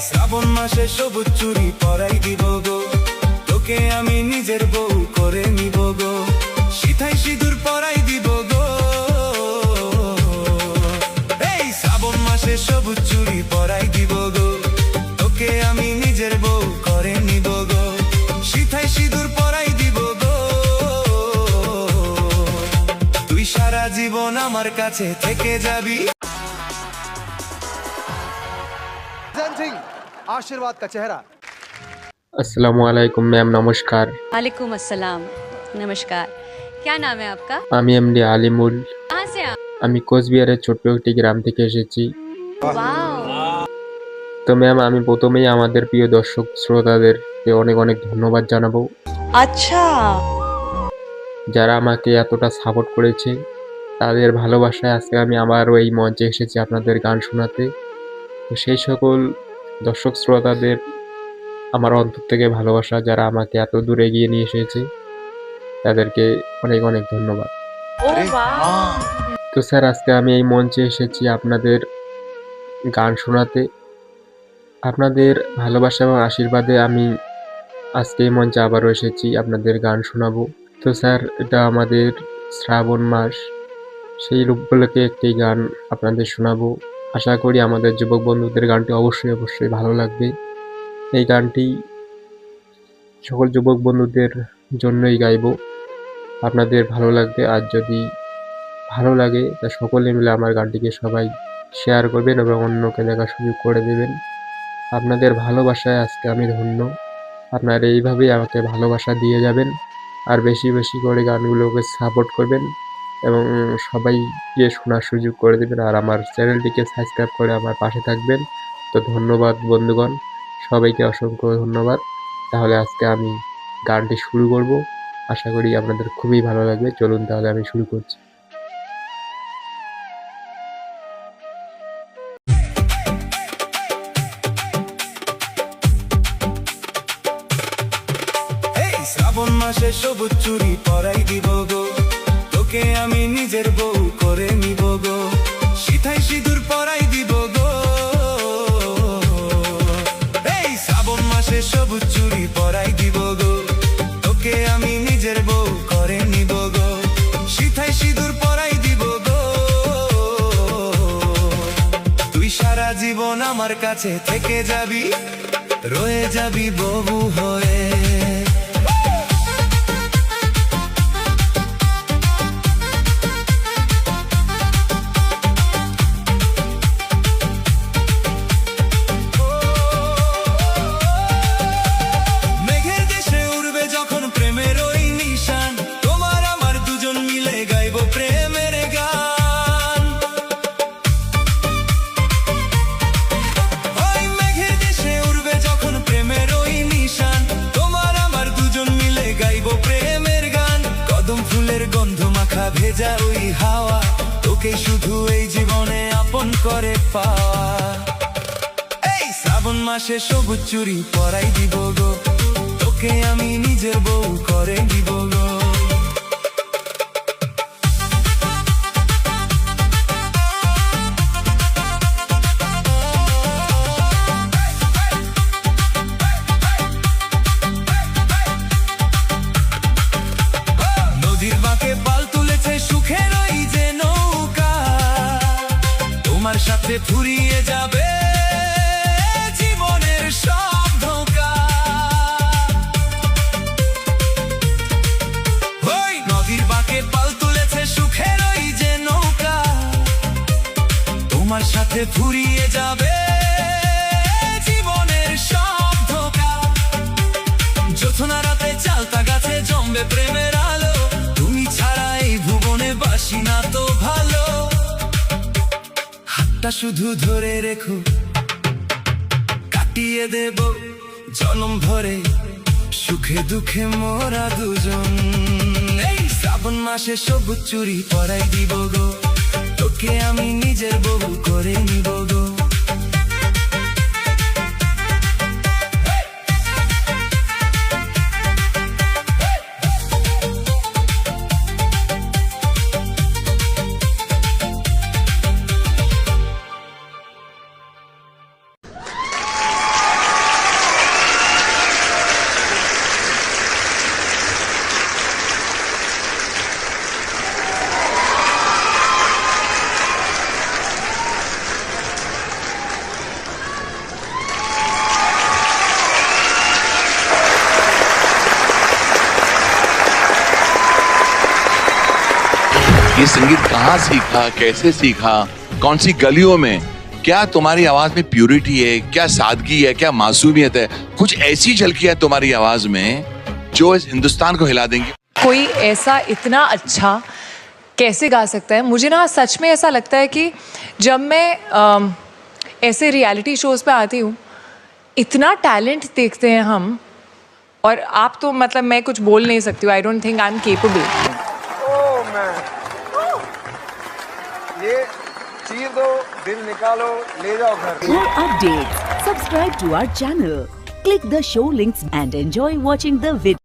শ্রাবণ মাসে সবুজ চুড়ি পরাই দিব গো, তোকে আমি নিজের বউ করে নিব গো, সিথায় সিঁদুর পরাই দিব গো। এই শ্রাবণ মাসে সবুজ চুড়ি পরাই দিব গো, তোকে আমি নিজের বউ করে নিব গো, সিথায় সিঁদুর পরাই দিব গো। তুই সারা জীবন আমার কাছে থেকে যাবি। आशीर्वाद का चेहरा। अस्सलामु अलैकुम मैम, नमस्कार। वालेकुम अस्सलाम, नमस्कार। क्या नाम है आपका? আমি এমডি আলিমুল। कहाँ से आप? আমি কোচবিহারের ছোট্ট একটি গ্রাম থেকে এসেছি। वाओ। তো ম্যাম, আমি প্রথমেই আমাদের প্রিয় দর্শক শ্রোতাদেরকে অনেক অনেক ধন্যবাদ জানাবো, अच्छा। যারা আমাকে এতটা সাপোর্ট করেছে। তাদের ভালোবাসায় আজকে আমি আবারও এই মঞ্চে এসেছি আপনাদের গান শোনাতে। তো সেই সকল দর্শক শ্রোতাদের আমার অন্তর থেকে ভালোবাসা, যারা আমাকে এত দূর এগিয়ে নিয়ে এসেছে, তাদেরকে অনেক অনেক ধন্যবাদ। Oh wow. তো স্যার, আজকে আমি এই মঞ্চে এসেছি আপনাদের গান শোনাতে। আপনাদের ভালোবাসা এবং আশীর্বাদে আমি আজকে এই মঞ্চে আবারও এসেছি আপনাদের গান শোনাবো। তো স্যার, এটা আমাদের শ্রাবণ মাস, সেই উপলক্ষে একটি গান আপনাদের শোনাবো। আশা করি আমাদের যুবক বন্ধুদের গানটি অবশ্যই অবশ্যই ভালো লাগবে। এই গানটি সকল যুবক বন্ধুদের জন্যই গাইবো, আপনাদের ভালো লাগবে। আর যদি ভালো লাগে তা সকলে মিলে আমার গানটিকে সবাই শেয়ার করবেন এবং অন্যকে দেখার সুযোগ করে দেবেন। আপনাদের ভালোবাসায় আজকে আমি ধন্য। আপনারা এইভাবেই আমাকে ভালোবাসা দিয়ে যাবেন, আর বেশি বেশি করে গানগুলোকে সাপোর্ট করবেন এবং সবাইকে শোনার সুযোগ করে দেবেন। আর আমার চ্যানেলটিকে সাবস্ক্রাইব করে আমার পাশে থাকবেন। তো ধন্যবাদ বন্ধুগণ, সবাইকে অসংখ্য ধন্যবাদ। তাহলে আজকে আমি গানটি শুরু করব, আশা করি আপনাদের খুবই ভালো লাগবে। চলুন তাহলে আমি শুরু করছি। এই শ্রাবণ মাসে সবুজ চুড়ি পরাই দিব গো, তোকে আমি নিজের বউ করে নিব গো, সিথায় সিঁদুর পরাই দিব গো। এই শ্রাবণ মাসে সবুজ চুড়ি পরাই দিব গো, তোকে আমি নিজের বউ করে নিব গো, সিথায় সিঁদুর পরাই দিব গো। তুই সারা জীবন আমার কাছে থেকে যাবি, রয়ে যাবি বউ হয়ে। মেঘের দেশে উড়বে যখন প্রেমের ওই নিশান, তোমার আমার দুজন মিলে গাইবো প্রেমের গান। ওই মেঘের দেশে উড়বে যখন প্রেমের ওই নিশান, তোমার আমার দুজন মিলে গাইবো প্রেমের গান। কদম ফুলের গন্ধ মাখা ভেজা ওই হাওয়া, তোকে শুধু এই জীবনে আপন করে পাওয়া। এই শ্রাবণ মাসে সবুজ চুড়ি পরাই দিব গো, তোকে আমি নিজের বউ করে দিব গো। নদীর বাঁকে পাল তুলেছে সুখের ওই যে নৌকা, তোমার সাথে ফুরিয়ে যাবে জীবনের সব ধোঁকা। ওই নদীর বাঁকে পাল তুলেছে সুখের ওই যে নৌকা, তোমার সাথে ফুরিয়ে যাবে জীবনের সব ধোঁকা। জ্যোৎস্না রাতে চালতা গাছে জমবে প্রেমের আলো, তুমি ছাড়া এই ভুবনে বাসি না তো ভালো। হাতটা শুধু ধরে রেখো, কাটিয়ে দেব জনম ভরে সুখে দুঃখে মোরা দুজন। এই শ্রাবণ মাসে সবুজ চুড়ি পরাই দিব গো, তোকে আমি নিজের বউ করে নিব গো। ये संगीत कहाँ सीखा, कैसे सीखा, कौन सी गलियों में? क्या तुम्हारी आवाज में प्यूरिटी है, क्या सादगी है, क्या मासूमियत है? कुछ ऐसी झलकियां है तुम्हारी आवाज में जो इस हिंदुस्तान को हिला देंगी। कोई ऐसा इतना अच्छा कैसे गा सकता है? मुझे ना सच में ऐसा लगता है कि जब मैं ऐसे रियलिटी शोज पे आती हूँ, इतना टैलेंट देखते हैं हम, और आप तो मतलब मैं कुछ बोल नहीं सकती हूँ। I don't think I am capable. ये चीर दो, दिल निकालो, ले जाओ घर। For updates, subscribe to our channel, click the show links and enjoy watching the video.